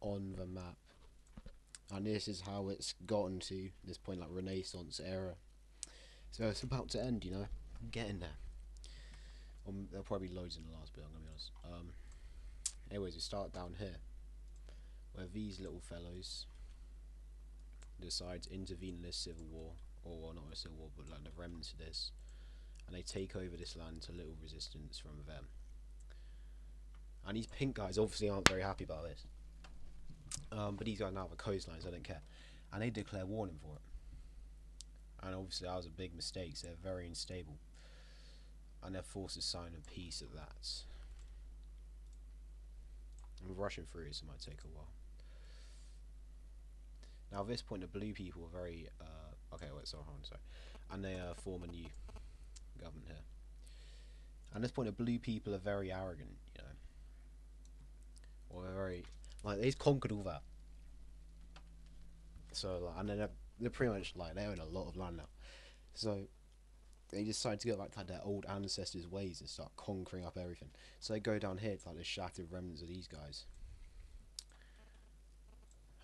on the map. And this is how it's gotten to this point, like Renaissance era. So it's about to end, you know, getting there. There'll probably be loads in the last bit, I'm gonna be honest. Anyways, we start down here, where these little fellows decide to intervene in this civil war, or well, not a civil war, but like the remnants of this, and they take over this land to little resistance from them. And these pink guys obviously aren't very happy about this. But these guys now have a coastline, so I don't care. And they declare war for it. And obviously that was a big mistake, so they're very unstable. And their forces sign a peace at that. I'm rushing through it, so it might take a while. Now at this point the blue people are very okay, wait, sorry. And they form a new government here. And at this point the blue people are very arrogant, you know. Or they're very like they've conquered all that. So like, and then they're pretty much like they own a lot of land now. So they decide to go back to like, their old ancestors' ways and start conquering up everything. So they go down here to like the shattered remnants of these guys,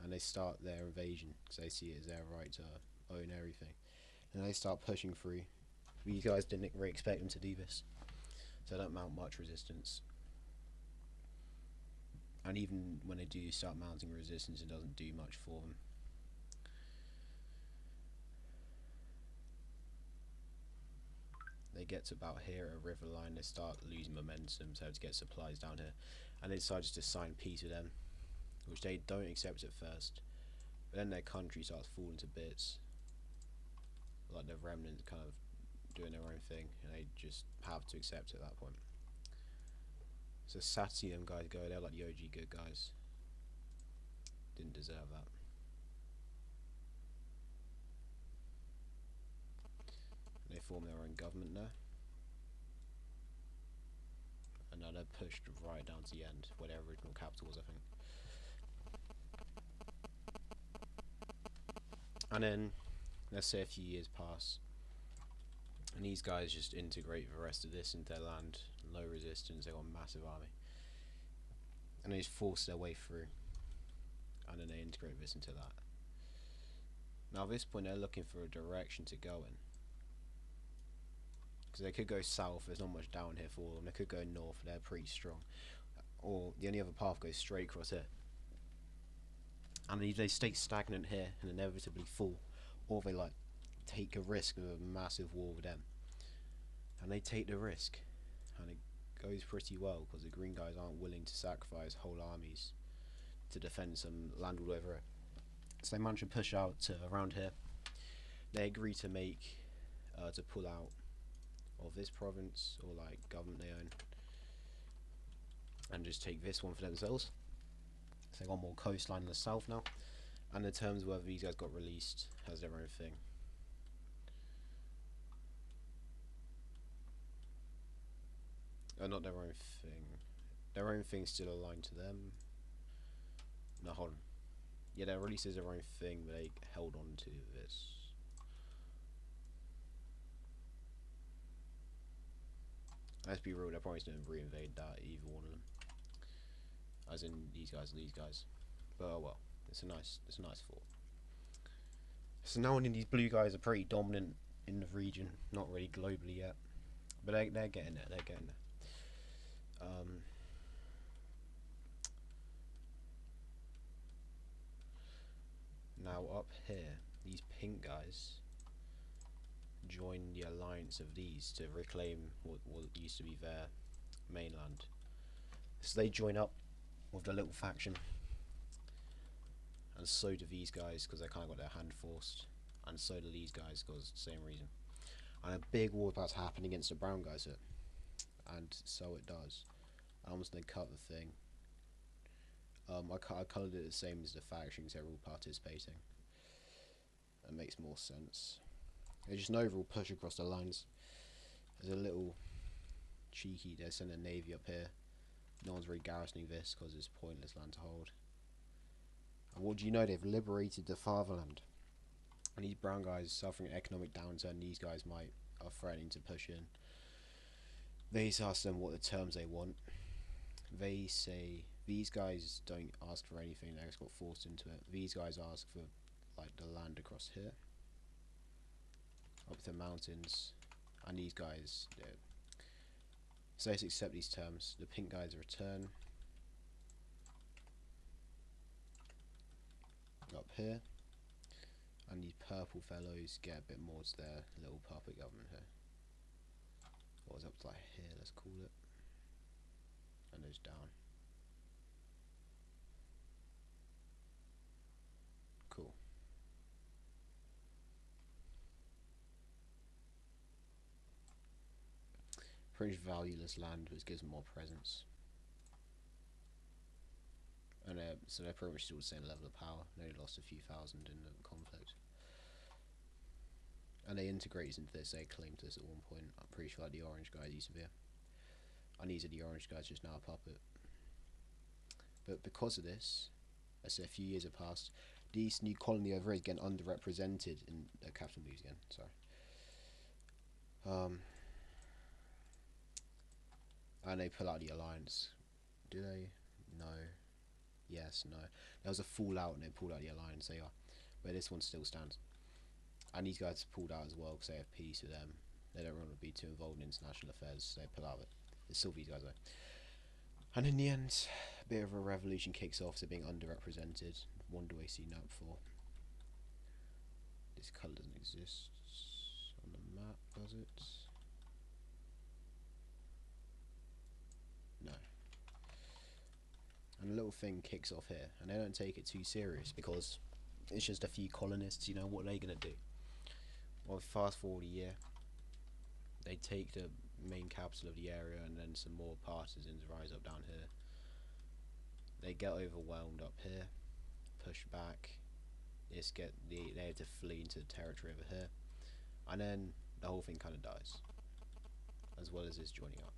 and they start their invasion because they see it as their right to own everything. And they start pushing through. These guys didn't really expect them to do this, so they don't mount much resistance. And even when they do start mounting resistance, it doesn't do much for them. They get to about here at a river line, they start losing momentum, so to get supplies down here, and they decide to sign peace with them, which they don't accept at first, but then their country starts falling to bits, like the remnants kind of doing their own thing, and they just have to accept it at that point. So sad to see them guys go, they're like the OG good guys, didn't deserve that. They form their own government now, and now they're pushed right down to the end where their original capital was, I think. And then let's say a few years pass, and these guys just integrate the rest of this into their land. Low resistance, they got a massive army, and they just force their way through, and then they integrate this into that. Now at this point they're looking for a direction to go in, because they could go south, there's not much down here for them. They could go north, they're pretty strong, or the only other path goes straight across here. And they stay stagnant here and inevitably fall, or they like take a risk of a massive war with them, and they take the risk, and it goes pretty well because the green guys aren't willing to sacrifice whole armies to defend some land all over it. So they manage to push out to around here. They agree to make to pull out of this province or like government they own, and just take this one for themselves. So they got more coastline in the south now, and the terms of whether these guys got released has their own thing. Not their own thing. Their own thing still aligned to them. No, hold on. Yeah, their release is their own thing, but they held on to this. Let's be real, they're probably going to reinvade that, either one of them. As in these guys and these guys. But oh well, it's a nice thought. So now these blue guys are pretty dominant in the region, not really globally yet, but they're getting there. They're getting there. Now up here, these pink guys join the alliance of these to reclaim what used to be their mainland. So they join up with the little faction, and so do these guys because they kind of got their hand forced, and so do these guys because the same reason. And a big war about to happen against the brown guys here, and so it does. I almost didn't cut the thing. I coloured it the same as the factions, they're all participating. That makes more sense. There's just an overall push across the lines. There's a little cheeky, they're sending a navy up here. No one's really garrisoning this because it's pointless land to hold. And what do you know, they've liberated the fatherland. And these brown guys suffering an economic downturn, these guys are threatening to push in. They ask them what the terms they want. They say these guys don't ask for anything, they just got forced into it. These guys ask for like the land across here, up the mountains, and these guys, so let's accept these terms. The pink guys return up here, and these purple fellows get a bit more to their little puppet government here. What was up to like here, let's call it, and those down. Cool. Pretty valueless land, which gives them more presence. And so they're pretty much still the same level of power. They only lost a few thousand in the conflict. And they integrated into this, they claimed this at one point. I'm pretty sure like the orange guy used to be. And these are the orange guys, just now a puppet. But because of this, let's say a few years have passed, this new colony over here is getting underrepresented in capital moves again, sorry. And they pull out the alliance. Do they? No. Yes, no. There was a fallout and they pulled out the alliance, they are. But this one still stands. And these guys pulled out as well because they have peace with them. They don't want to be too involved in international affairs, so they pull out of it. It's still these guys though. And in the end, a bit of a revolution kicks off, so being underrepresented. What do I see now for? This colour doesn't exist on the map, does it? No. And a little thing kicks off here, and they don't take it too serious because it's just a few colonists, you know, what are they going to do? Well, fast forward a year, they take the main capital of the area, and then some more partisans rise up down here. They get overwhelmed up here, push back, they have to flee into the territory over here, and then the whole thing kind of dies, as well as this joining up.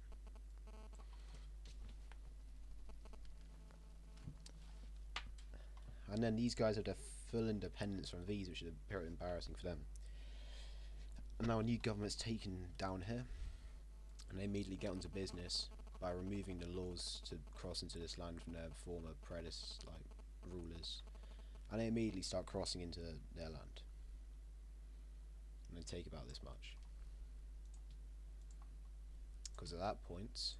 And then these guys have their full independence from these, which is very embarrassing for them. And now a new government's taken down here, and they immediately get onto business by removing the laws to cross into this land from their former rulers, and they immediately start crossing into their land, and they take about this much, because at that point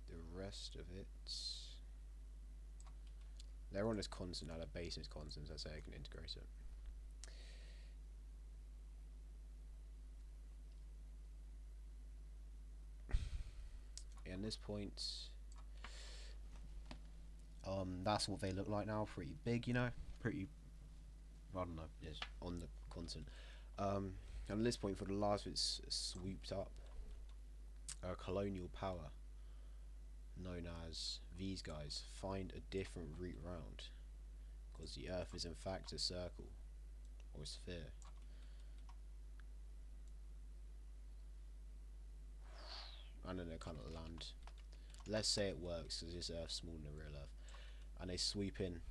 the rest of it, they're on this continent now, their base is continent, so I say I can integrate it. And this point, that's what they look like now, pretty big, you know, pretty, I don't know, yes, on the continent. And at this point, for the last, it's swooped up a colonial power known as these guys find a different route round, because the Earth is in fact a circle or a sphere. And then they kind of land. Let's say it works, because this Earth's smaller than the real Earth, and they sweep in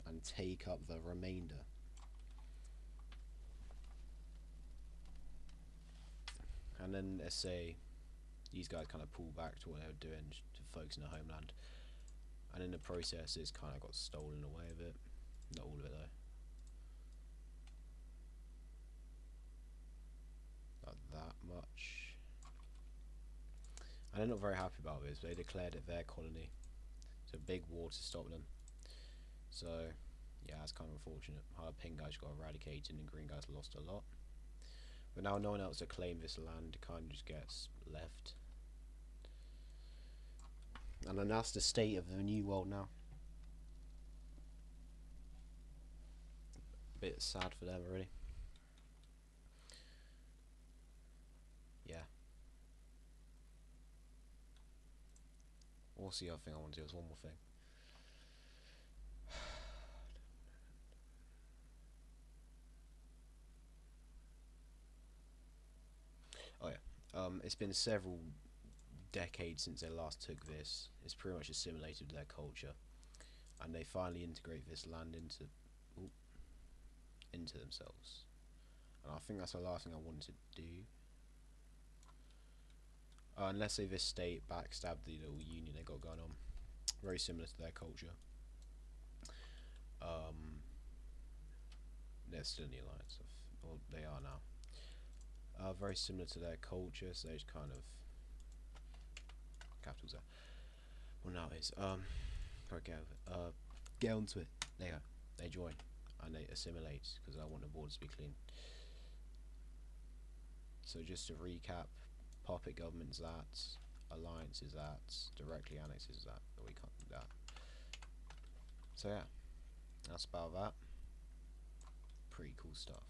and take up the remainder. And then let's say these guys kind of pull back to what they were doing to focus on their homeland, and in the process it's kind of got stolen away a bit, not all of it though. Not that much. And they're not very happy about this. They declared it their colony. It's a big war to stop them. So yeah, it's kind of unfortunate. How pink guys got eradicated and green guys lost a lot. But now no one else to claim this land, it kind of just gets left. And then that's the state of the new world now. A bit sad for them, really. Yeah. What's the other thing I want to do? There's one more thing. Oh yeah. It's been several decades since they last took this. It's pretty much assimilated their culture, and they finally integrate this land into themselves. And I think that's the last thing I wanted to do. Unless say this state backstabbed the little union they got going on. Very similar to their culture. They're still in the alliance, or they are now. Very similar to their culture, so they just kind of capitals there. Well, now it's get onto it. There you go. They join and they assimilate because I want the borders to be clean. So just to recap, puppet government's that, alliance is that, directly annexes that, but we can't do that. So yeah, that's about that. Pretty cool stuff.